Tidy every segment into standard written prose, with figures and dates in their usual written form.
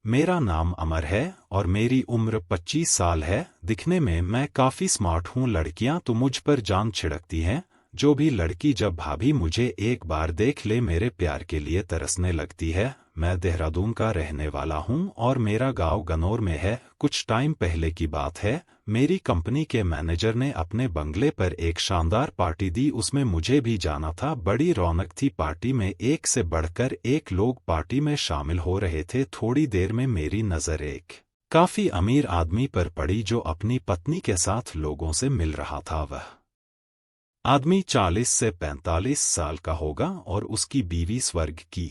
मेरा नाम अमर है और मेरी उम्र 25 साल है। दिखने में मैं काफ़ी स्मार्ट हूँ। लड़कियाँ तो मुझ पर जान छिड़कती हैं। जो भी लड़की जब भाभी मुझे एक बार देख ले मेरे प्यार के लिए तरसने लगती है। मैं देहरादून का रहने वाला हूँ और मेरा गांव गनौर में है। कुछ टाइम पहले की बात है, मेरी कंपनी के मैनेजर ने अपने बंगले पर एक शानदार पार्टी दी। उसमें मुझे भी जाना था। बड़ी रौनक थी पार्टी में, एक से बढ़कर एक लोग पार्टी में शामिल हो रहे थे। थोड़ी देर में मेरी नज़र एक काफ़ी अमीर आदमी पर पड़ी जो अपनी पत्नी के साथ लोगों से मिल रहा था। वह आदमी 40 से 45 साल का होगा और उसकी बीवी स्वर्ग की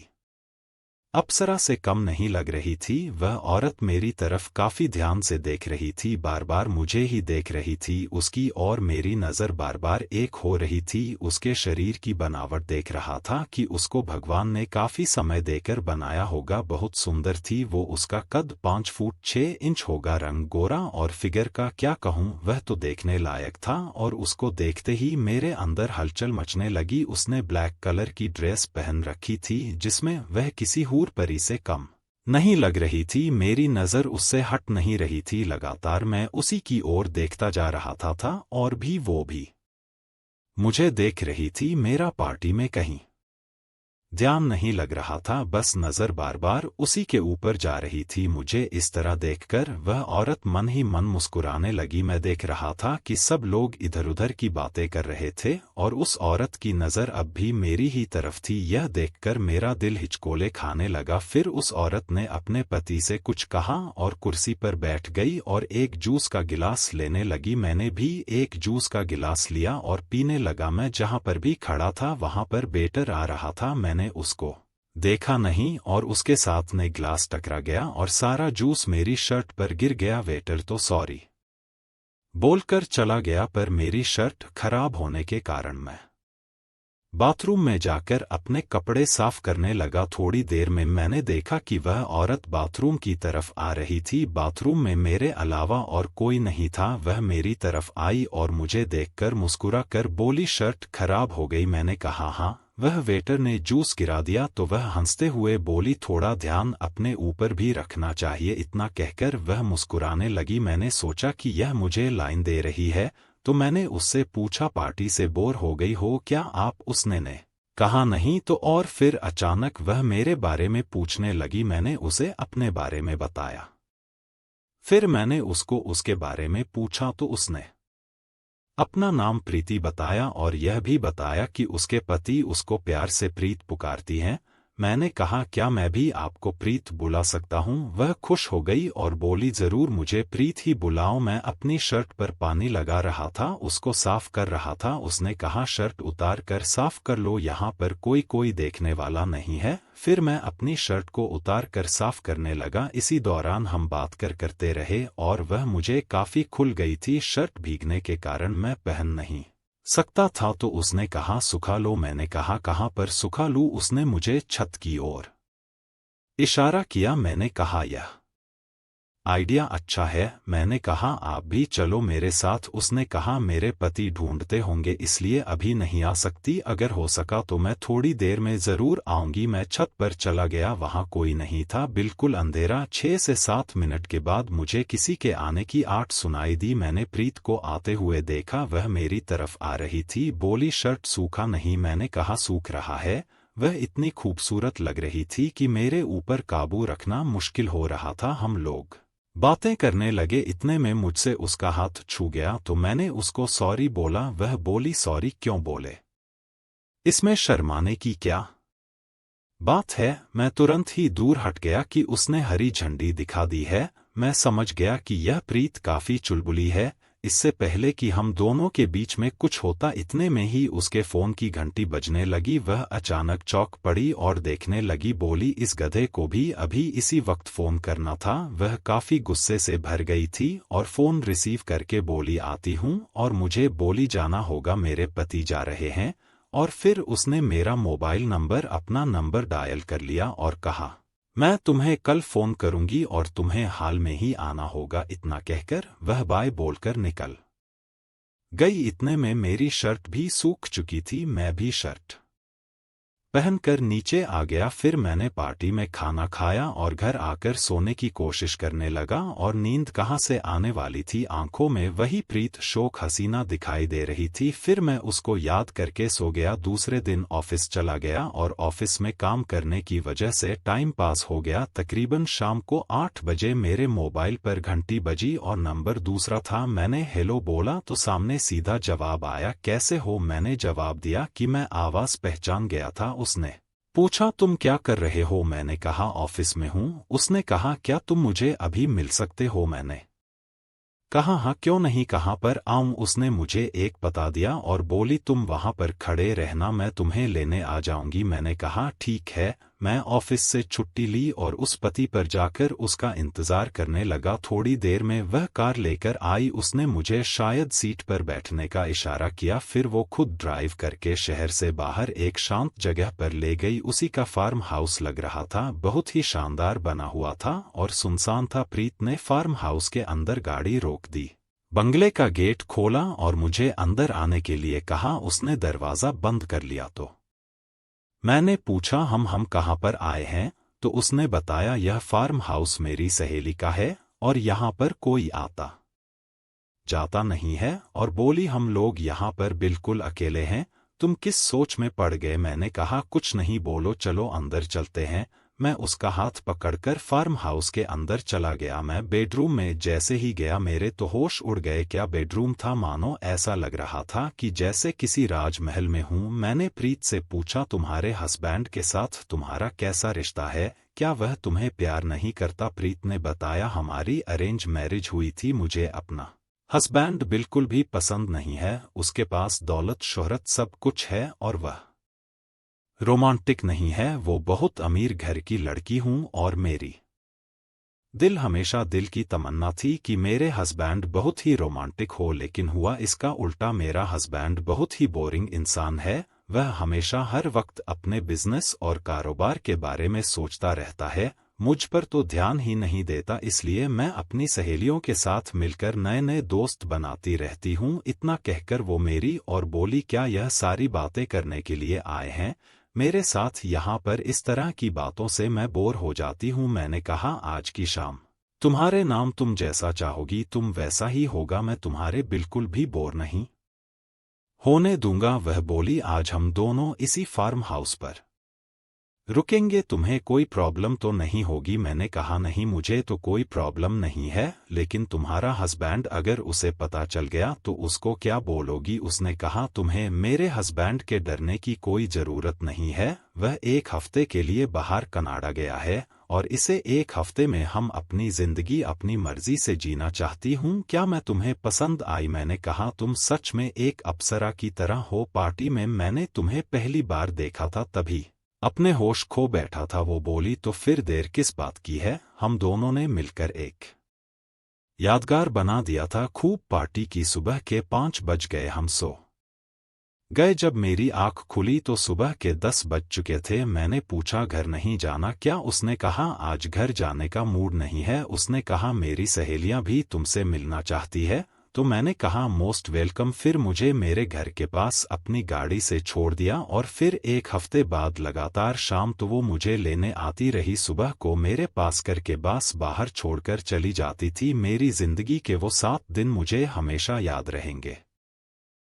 अप्सरा से कम नहीं लग रही थी। वह औरत मेरी तरफ काफी ध्यान से देख रही थी, बार बार मुझे ही देख रही थी। उसकी और मेरी नज़र बार बार एक हो रही थी। उसके शरीर की बनावट देख रहा था कि उसको भगवान ने काफी समय देकर बनाया होगा। बहुत सुंदर थी वो। उसका कद 5 फुट 6 इंच होगा, रंग गोरा और फिगर का क्या कहूँ, वह तो देखने लायक था। और उसको देखते ही मेरे अंदर हलचल मचने लगी। उसने ब्लैक कलर की ड्रेस पहन रखी थी जिसमें वह किसी परी से कम नहीं लग रही थी। मेरी नज़र उससे हट नहीं रही थी। लगातार मैं उसी की ओर देखता जा रहा था और भी वो भी मुझे देख रही थी। मेरा पार्टी में कहीं ध्यान नहीं लग रहा था, बस नज़र बार बार उसी के ऊपर जा रही थी। मुझे इस तरह देखकर वह औरत मन ही मन मुस्कुराने लगी। मैं देख रहा था कि सब लोग इधर उधर की बातें कर रहे थे और उस औरत की नज़र अब भी मेरी ही तरफ थी। यह देखकर मेरा दिल हिचकोले खाने लगा। फिर उस औरत ने अपने पति से कुछ कहा और कुर्सी पर बैठ गई और एक जूस का गिलास लेने लगी। मैंने भी एक जूस का गिलास लिया और पीने लगा। मैं जहां पर भी खड़ा था वहां पर वेटर आ रहा था। मैंने उसको देखा नहीं और उसके साथ ने गिलास टकरा गया और सारा जूस मेरी शर्ट पर गिर गया। वेटर तो सॉरी बोलकर चला गया, पर मेरी शर्ट खराब होने के कारण मैं बाथरूम में जाकर अपने कपड़े साफ करने लगा। थोड़ी देर में मैंने देखा कि वह औरत बाथरूम की तरफ आ रही थी। बाथरूम में मेरे अलावा और कोई नहीं था। वह मेरी तरफ आई और मुझे देखकर मुस्कुरा कर बोली, शर्ट खराब हो गई? मैंने कहा हाँ। वह वेटर ने जूस गिरा दिया तो वह हंसते हुए बोली, थोड़ा ध्यान अपने ऊपर भी रखना चाहिए। इतना कहकर वह मुस्कुराने लगी। मैंने सोचा कि यह मुझे लाइन दे रही है तो मैंने उससे पूछा, पार्टी से बोर हो गई हो क्या आप? उसने ने कहा नहीं तो। और फिर अचानक वह मेरे बारे में पूछने लगी। मैंने उसे अपने बारे में बताया। फिर मैंने उसको उसके बारे में पूछा तो उसने अपना नाम प्रीति बताया और यह भी बताया कि उसके पति उसको प्यार से प्रीत पुकारती हैं। मैंने कहा क्या मैं भी आपको प्रीत बुला सकता हूँ? वह खुश हो गई और बोली, जरूर मुझे प्रीत ही बुलाओ। मैं अपनी शर्ट पर पानी लगा रहा था, उसको साफ कर रहा था। उसने कहा शर्ट उतार कर साफ कर लो, यहाँ पर कोई देखने वाला नहीं है। फिर मैं अपनी शर्ट को उतार कर साफ करने लगा। इसी दौरान हम बात करते रहे और वह मुझे काफी खुल गई थी। शर्ट भीगने के कारण मैं पहन नहीं सकता था तो उसने कहा सुखा लो। मैंने कहा कहाँ पर सुखा लूं? उसने मुझे छत की ओर इशारा किया। मैंने कहा यह आइडिया अच्छा है। मैंने कहा आप भी चलो मेरे साथ। उसने कहा मेरे पति ढूंढते होंगे इसलिए अभी नहीं आ सकती, अगर हो सका तो मैं थोड़ी देर में जरूर आऊंगी। मैं छत पर चला गया, वहां कोई नहीं था, बिल्कुल अंधेरा। 6 से 7 मिनट के बाद मुझे किसी के आने की आवाज़ सुनाई दी। मैंने प्रीत को आते हुए देखा, वह मेरी तरफ आ रही थी। बोली शर्ट सूखा नहीं? मैंने कहा सूख रहा है। वह इतनी खूबसूरत लग रही थी कि मेरे ऊपर काबू रखना मुश्किल हो रहा था। हम लोग बातें करने लगे, इतने में मुझसे उसका हाथ छू गया तो मैंने उसको सॉरी बोला। वह बोली सॉरी क्यों बोले, इसमें शर्माने की क्या बात है? मैं तुरंत ही दूर हट गया कि उसने हरी झंडी दिखा दी है। मैं समझ गया कि यह प्रीत काफी चुलबुली है। इससे पहले कि हम दोनों के बीच में कुछ होता, इतने में ही उसके फोन की घंटी बजने लगी। वह अचानक चौंक पड़ी और देखने लगी। बोली इस गधे को भी अभी इसी वक्त फोन करना था। वह काफी गुस्से से भर गई थी और फोन रिसीव करके बोली आती हूँ, और मुझे बोली जाना होगा, मेरे पति जा रहे हैं। और फिर उसने मेरा मोबाइल नंबर अपना नंबर डायल कर लिया और कहा मैं तुम्हें कल फोन करूंगी और तुम्हें हाल में ही आना होगा। इतना कहकर वह बाय बोलकर निकल गई। इतने में मेरी शर्ट भी सूख चुकी थी। मैं भी शर्ट पहनकर नीचे आ गया। फिर मैंने पार्टी में खाना खाया और घर आकर सोने की कोशिश करने लगा और नींद कहाँ से आने वाली थी। आंखों में वही प्रीत शोक हसीना दिखाई दे रही थी। फिर मैं उसको याद करके सो गया। दूसरे दिन ऑफिस चला गया और ऑफिस में काम करने की वजह से टाइम पास हो गया। तकरीबन शाम को 8 बजे मेरे मोबाइल पर घंटी बजी और नंबर दूसरा था। मैंने हेलो बोला तो सामने सीधा जवाब आया, कैसे हो। मैंने जवाब दिया कि मैं आवाज पहचान गया था। उसने पूछा तुम क्या कर रहे हो। मैंने कहा ऑफिस में हूं। उसने कहा क्या तुम मुझे अभी मिल सकते हो। मैंने कहा हाँ क्यों नहीं, कहाँ पर आऊं। उसने मुझे एक पता दिया और बोली तुम वहां पर खड़े रहना, मैं तुम्हें लेने आ जाऊंगी। मैंने कहा ठीक है। मैं ऑफिस से छुट्टी ली और उस पति पर जाकर उसका इंतजार करने लगा। थोड़ी देर में वह कार लेकर आई। उसने मुझे शायद सीट पर बैठने का इशारा किया। फिर वो खुद ड्राइव करके शहर से बाहर एक शांत जगह पर ले गई। उसी का फार्म हाउस लग रहा था, बहुत ही शानदार बना हुआ था और सुनसान था। प्रीत ने फार्म हाउस के अंदर गाड़ी रोक दी, बंगले का गेट खोला और मुझे अंदर आने के लिए कहा। उसने दरवाजा बंद कर लिया तो मैंने पूछा हम कहाँ पर आए हैं। तो उसने बताया यह फार्म हाउस मेरी सहेली का है और यहाँ पर कोई आता जाता नहीं है। और बोली हम लोग यहाँ पर बिल्कुल अकेले हैं, तुम किस सोच में पड़ गए। मैंने कहा कुछ नहीं, बोलो चलो अंदर चलते हैं। मैं उसका हाथ पकड़कर फार्म हाउस के अंदर चला गया। मैं बेडरूम में जैसे ही गया मेरे तो होश उड़ गए। क्या बेडरूम था, मानो ऐसा लग रहा था कि जैसे किसी राजमहल में हूं। मैंने प्रीत से पूछा तुम्हारे हस्बैंड के साथ तुम्हारा कैसा रिश्ता है, क्या वह तुम्हें प्यार नहीं करता। प्रीत ने बताया हमारी अरेंज मैरिज हुई थी, मुझे अपना हस्बैंड बिल्कुल भी पसंद नहीं है। उसके पास दौलत शोहरत सब कुछ है और वह रोमांटिक नहीं है। वो बहुत अमीर घर की लड़की हूं और मेरी दिल की तमन्ना थी कि मेरे हस्बैंड बहुत ही रोमांटिक हो, लेकिन हुआ इसका उल्टा। मेरा हस्बैंड बहुत ही बोरिंग इंसान है। वह हमेशा हर वक्त अपने बिजनेस और कारोबार के बारे में सोचता रहता है, मुझ पर तो ध्यान ही नहीं देता। इसलिए मैं अपनी सहेलियों के साथ मिलकर नए नए दोस्त बनाती रहती हूं। इतना कहकर वो मेरी और बोली क्या यह सारी बातें करने के लिए आए हैं मेरे साथ यहाँ पर। इस तरह की बातों से मैं बोर हो जाती हूँ। मैंने कहा आज की शाम तुम्हारे नाम तुम जैसा चाहोगी तुम वैसा ही होगा, मैं तुम्हारे बिल्कुल भी बोर नहीं होने दूंगा। वह बोली आज हम दोनों इसी फार्म हाउस पर रुकेंगे, तुम्हें कोई प्रॉब्लम तो नहीं होगी। मैंने कहा नहीं मुझे तो कोई प्रॉब्लम नहीं है, लेकिन तुम्हारा हस्बैंड अगर उसे पता चल गया तो उसको क्या बोलोगी। उसने कहा तुम्हें मेरे हस्बैंड के डरने की कोई जरूरत नहीं है। वह 1 हफ्ते के लिए बाहर कनाडा गया है और इसे 1 हफ्ते में हम अपनी जिंदगी अपनी मर्जी से जीना चाहती हूँ। क्या मैं तुम्हें पसंद आई। मैंने कहा तुम सच में एक अप्सरा की तरह हो। पार्टी में मैंने तुम्हें पहली बार देखा था, तभी अपने होश खो बैठा था। वो बोली तो फिर देर किस बात की है, हम दोनों ने मिलकर एक यादगार बना दिया था। खूब पार्टी की। सुबह के 5 बज गए, हम सो गए। जब मेरी आंख खुली तो सुबह के 10 बज चुके थे। मैंने पूछा घर नहीं जाना क्या। उसने कहा आज घर जाने का मूड नहीं है। उसने कहा मेरी सहेलियां भी तुमसे मिलना चाहती है। तो मैंने कहा मोस्ट वेलकम। फिर मुझे मेरे घर के पास अपनी गाड़ी से छोड़ दिया और फिर 1 हफ्ते बाद लगातार शाम तो वो मुझे लेने आती रही। सुबह को मेरे पास करके बस बाहर छोड़कर चली जाती थी। मेरी जिंदगी के वो 7 दिन मुझे हमेशा याद रहेंगे।